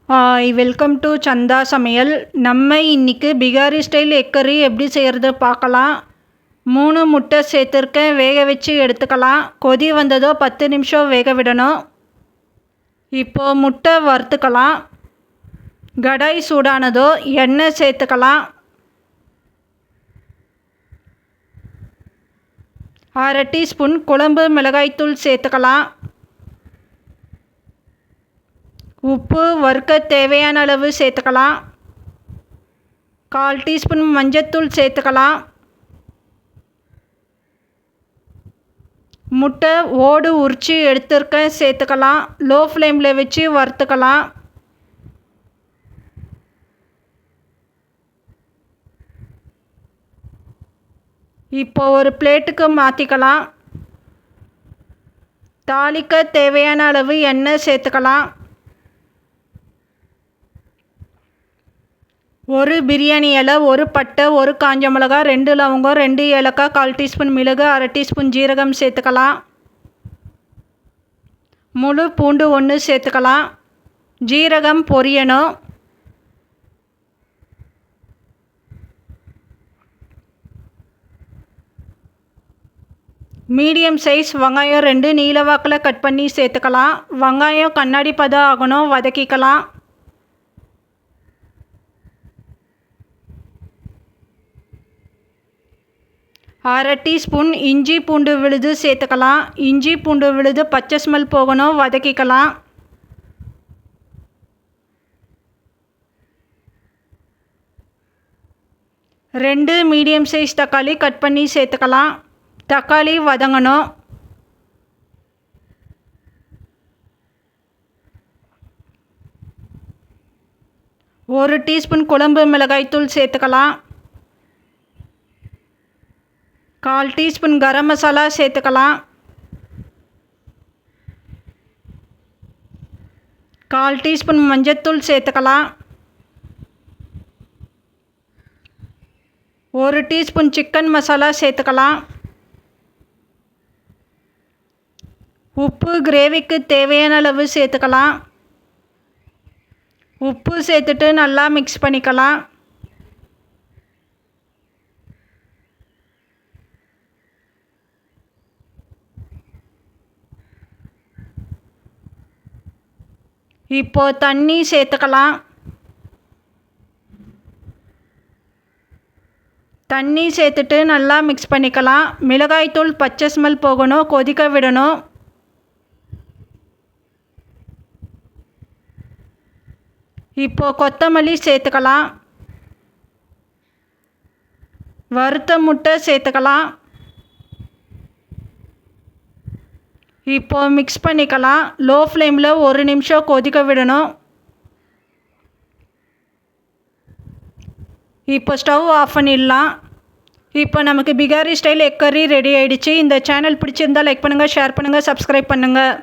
Welcome to சந்தா சமையல். நம்ம இன்றைக்கி பிகாரி ஸ்டைல் எக் கறி எப்படி செய்கிறது பார்க்கலாம். 3 முட்டை சேர்த்துருக்கேன், வேக வச்சு எடுத்துக்கலாம். கொதி வந்ததோ 10 நிமிஷம் வேக விடணும். இப்போது முட்டை வறுத்துக்கலாம். கடாய் சூடானதோ எண்ணெய் சேர்த்துக்கலாம். 1/2 டீஸ்பூன் குழம்பு மிளகாய்த்தூள் சேர்த்துக்கலாம். உப்பு வறுக்க தேவையான அளவு சேர்த்துக்கலாம். 1/4 டீஸ்பூன் மஞ்சத்தூள் சேர்த்துக்கலாம். முட்டை ஓடு உரித்து எடுத்துருக்கேன், சேர்த்துக்கலாம். லோ ஃப்ளேமில் வச்சு வறுத்துக்கலாம். இப்போ ஒரு பிளேட்டுக்கு மாற்றிக்கலாம். தாளிக்க தேவையான அளவு எண்ணெய் சேர்த்துக்கலாம். ஒரு பிரியாணி இலை, ஒரு பட்டை, ஒரு காஞ்ச மிளகா, 2 லவங்கம், 2 ஏலக்காய், 1/4 டீஸ்பூன் மிளகு, 1/2 டீஸ்பூன் ஜீரகம் சேர்த்துக்கலாம். முழு பூண்டு 1 சேர்த்துக்கலாம். ஜீரகம் பொரியணும். மீடியம் சைஸ் வெங்காயம் 2 நீளவாக்கில் கட் பண்ணி சேர்த்துக்கலாம். வெங்காயம் கண்ணாடி பதம் ஆகணும், வதக்கிக்கலாம். அரை டீஸ்பூன் இஞ்சி பூண்டு விழுது சேர்த்துக்கலாம். இஞ்சி பூண்டு விழுது பச்சை ஸ்மெல் போகணும், வதக்கிக்கலாம். ரெண்டு மீடியம் சைஸ் தக்காளி கட் பண்ணி சேர்த்துக்கலாம். தக்காளி வதங்கணும். ஒரு டீஸ்பூன் குழம்பு மிளகாய்த்தூள் சேர்த்துக்கலாம். 1/4 டீஸ்பூன் கரம் மசாலா சேர்த்துக்கலாம். 1/4 டீஸ்பூன் மஞ்சத்தூள் சேர்த்துக்கலாம். 1 டீஸ்பூன் சிக்கன் மசாலா சேர்த்துக்கலாம். உப்பு கிரேவிக்கு தேவையான அளவு சேர்த்துக்கலாம். உப்பு சேர்த்துட்டு நல்லா மிக்ஸ் பண்ணிக்கலாம். இப்போ தண்ணி சேர்த்துக்கலாம். தண்ணி சேர்த்துட்டு நல்லா மிக்ஸ் பண்ணிக்கலாம். மிளகாய்த்தூள் பச்சை ஸ்மெல் போகணும், கொதிக்க விடணும். இப்போ கொத்தமல்லி சேர்த்துக்கலாம். வறுத்த முட்டை சேர்த்துக்கலாம். இப்போ மிக்ஸ் பண்ணிக்கலாம். லோ ஃப்ளேமில் 1 நிமிஷம் கொதிக்க விடணும். இப்போ ஸ்டவ் ஆஃப் பண்ணிடலாம். இப்போ நமக்கு பிகாரி ஸ்டைல் எக் கறி ரெடி ஆகிடுச்சு. இந்த சேனல் பிடிச்சிருந்தால் லைக் பண்ணுங்கள், ஷேர் பண்ணுங்கள், சப்ஸ்கிரைப் பண்ணுங்கள்.